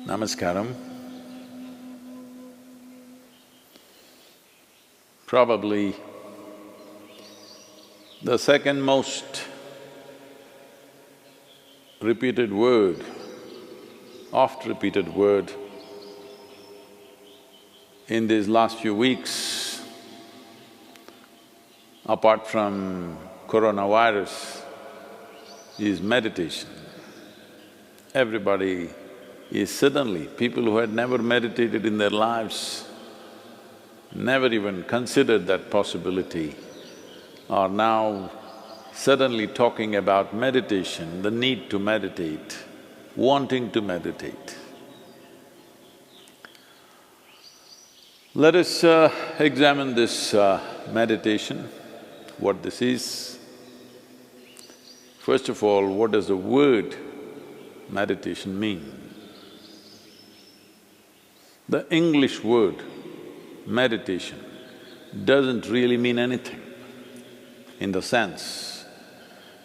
Namaskaram. Probably the second most repeated word, oft-repeated word in these last few weeks, apart from coronavirus, is meditation. Everybody is suddenly, people who had never meditated in their lives, never even considered that possibility, are now suddenly talking about meditation, the need to meditate, wanting to meditate. Let us examine this meditation, what this is. First of all, what does the word meditation mean? The English word meditation doesn't really mean anything, in the sense,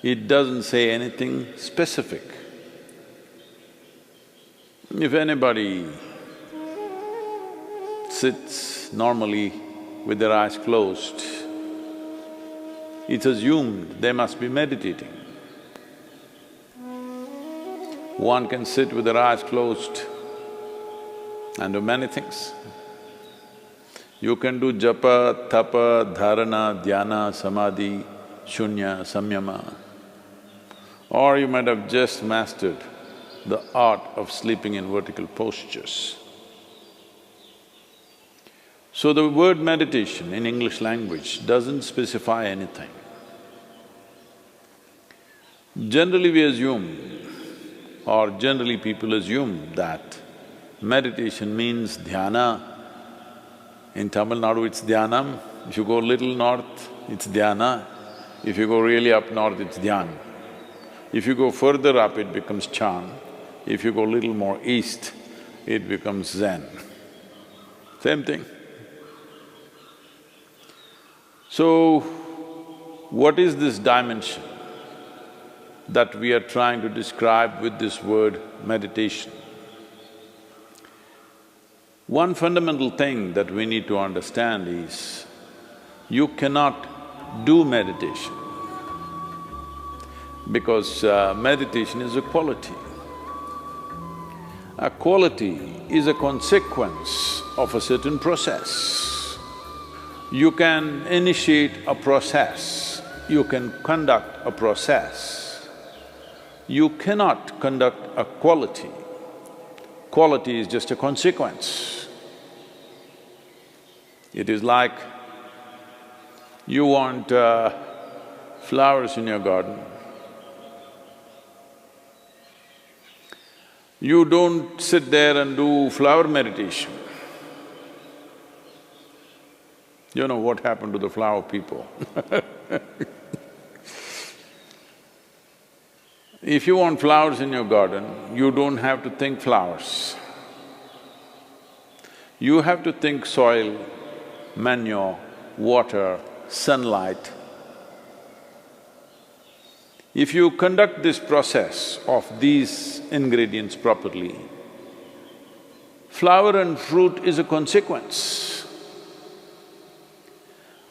it doesn't say anything specific. If anybody sits normally with their eyes closed, it's assumed they must be meditating. One can sit with their eyes closed and do many things. You can do japa, tapa, dharana, dhyana, samadhi, shunya, samyama, or you might have just mastered the art of sleeping in vertical postures. So the word meditation in English language doesn't specify anything. Generally we assume, or generally people assume that meditation means dhyana. In Tamil Nadu it's dhyanam, if you go little north, it's dhyana, if you go really up north, it's dhyan. If you go further up, it becomes chan, if you go little more east, it becomes zen. Same thing. So, what is this dimension that we are trying to describe with this word meditation? One fundamental thing that we need to understand is, you cannot do meditation because meditation is a quality. A quality is a consequence of a certain process. You can initiate a process, you can conduct a process. You cannot conduct a quality. Quality is just a consequence. It is like you want flowers in your garden. You don't sit there and do flower meditation. You know what happened to the flower people If you want flowers in your garden, you don't have to think flowers. You have to think soil, manure, water, sunlight. If you conduct this process of these ingredients properly, flower and fruit is a consequence.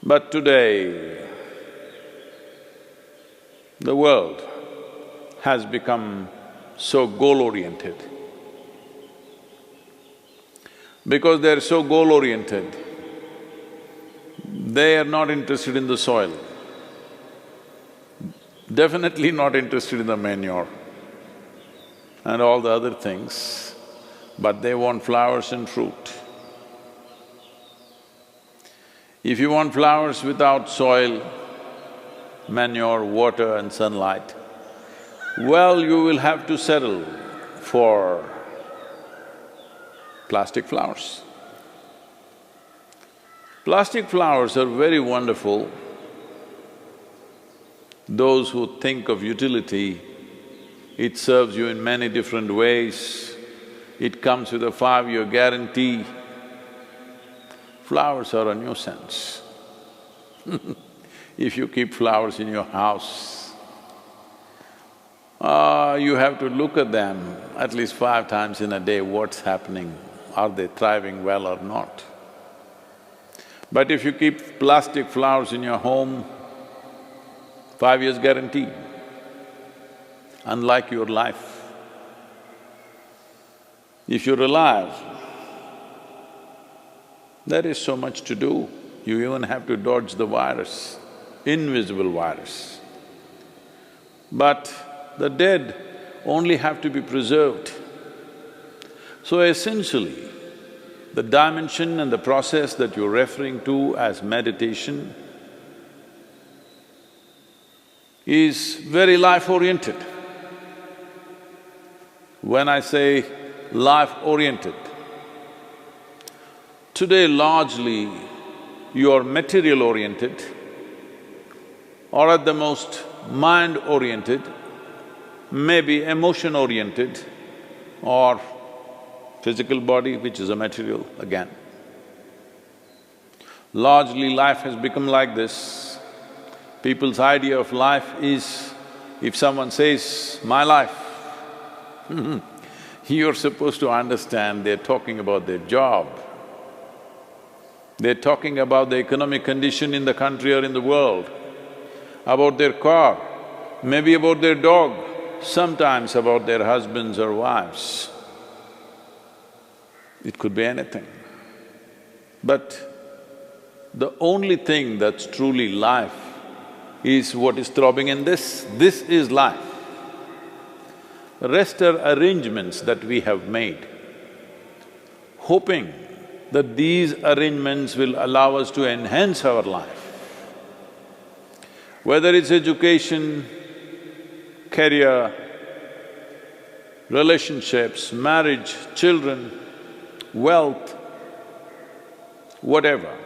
But today, the world has become so goal-oriented. Because they're so goal-oriented, they are not interested in the soil, definitely not interested in the manure and all the other things, but they want flowers and fruit. If you want flowers without soil, manure, water and sunlight, well, you will have to settle for plastic flowers. Plastic flowers are very wonderful. Those who think of utility, it serves you in many different ways. It comes with a 5-year guarantee. Flowers are a nuisance. If you keep flowers in your house, You have to look at them at least 5 times in a day, what's happening, are they thriving well or not? But if you keep plastic flowers in your home, 5 years guarantee, unlike your life. If you're alive, there is so much to do. You even have to dodge the virus, invisible virus. But the dead only have to be preserved. So essentially, the dimension and the process that you're referring to as meditation is very life-oriented. When I say life-oriented, today largely you're material-oriented or at the most mind-oriented, maybe emotion-oriented or physical body, which is a material again. Largely life has become like this. People's idea of life is, if someone says, "my life," you're supposed to understand they're talking about their job. They're talking about the economic condition in the country or in the world, about their car, maybe about their dog, sometimes about their husbands or wives. It could be anything. But the only thing that's truly life is what is throbbing in this. This is life. The rest are arrangements that we have made, hoping that these arrangements will allow us to enhance our life. Whether it's education, career, relationships, marriage, children, wealth, whatever.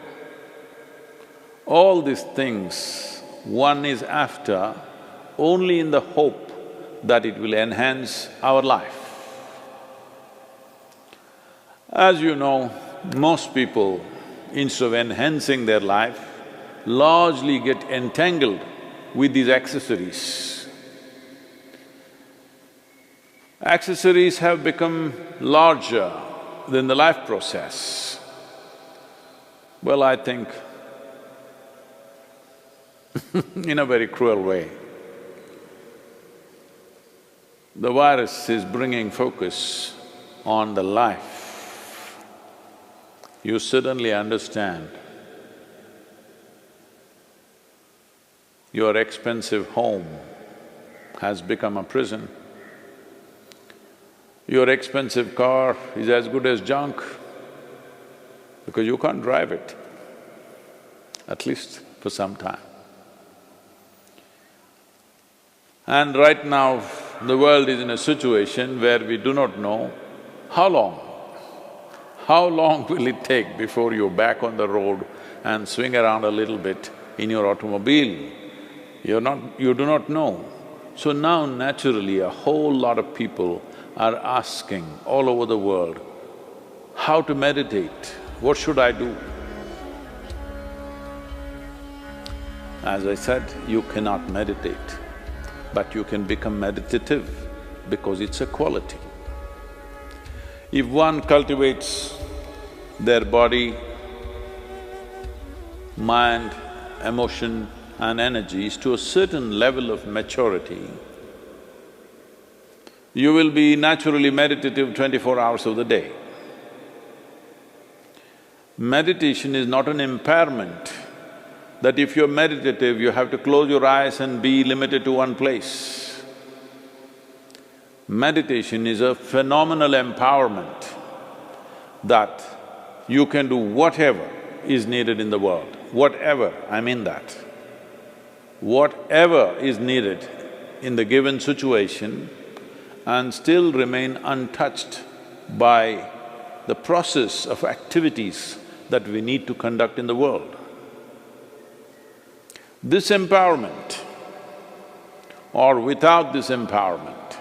All these things one is after only in the hope that it will enhance our life. As you know, most people, instead of enhancing their life, largely get entangled with these accessories. Accessories have become larger than the life process. Well, I think in a very cruel way, the virus is bringing focus on the life. You suddenly understand your expensive home has become a prison. Your expensive car is as good as junk because you can't drive it, at least for some time. And right now, the world is in a situation where we do not know how long will it take before you're back on the road and swing around a little bit in your automobile? You do not know. So now naturally a whole lot of people are asking all over the world, how to meditate, what should I do? As I said, you cannot meditate, but you can become meditative because it's a quality. If one cultivates their body, mind, emotion and energies to a certain level of maturity, you will be naturally meditative 24 hours of the day. Meditation is not an impairment that if you're meditative, you have to close your eyes and be limited to one place. Meditation is a phenomenal empowerment that you can do whatever is needed in the world, whatever, I mean that. Whatever is needed in the given situation and still remain untouched by the process of activities that we need to conduct in the world. This empowerment or without this empowerment,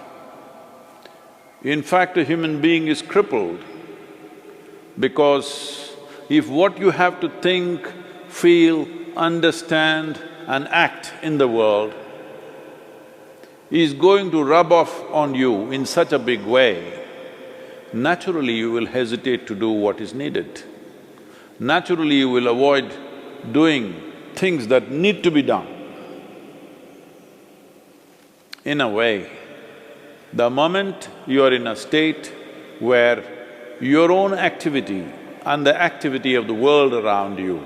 in fact a human being is crippled because if what you have to think, feel, understand and act in the world is going to rub off on you in such a big way, naturally you will hesitate to do what is needed. Naturally you will avoid doing things that need to be done. In a way, the moment you are in a state where your own activity and the activity of the world around you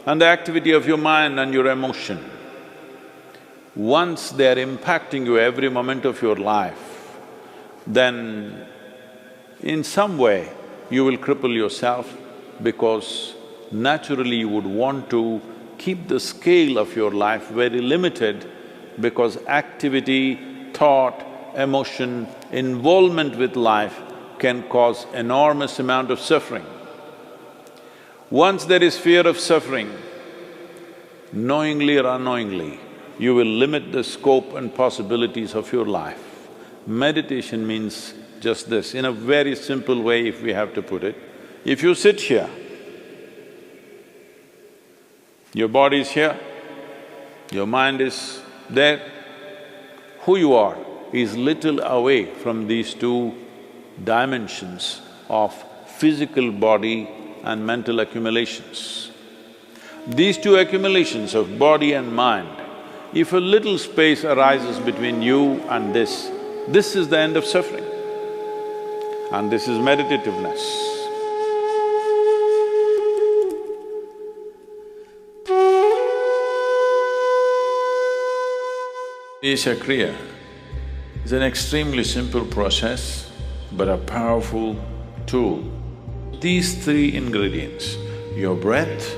and the activity of your mind and your emotion, once they are impacting you every moment of your life, then in some way you will cripple yourself because naturally you would want to keep the scale of your life very limited because activity, thought, emotion, involvement with life can cause enormous amount of suffering. Once there is fear of suffering, knowingly or unknowingly, you will limit the scope and possibilities of your life. Meditation means just this, in a very simple way if we have to put it. If you sit here, your body is here, your mind is there, who you are is little away from these two dimensions of physical body and mental accumulations. These two accumulations of body and mind, if a little space arises between you and this is the end of suffering. And this is meditativeness. Isha Kriya is an extremely simple process but a powerful tool. These three ingredients, your breath,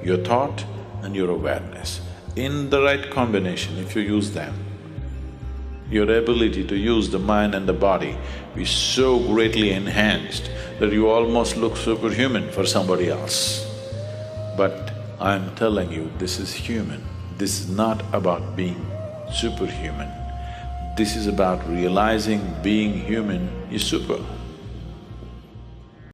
your thought and your awareness, in the right combination, if you use them, your ability to use the mind and the body is so greatly enhanced that you almost look superhuman for somebody else. But I'm telling you, this is human. This is not about being superhuman. This is about realizing being human is super.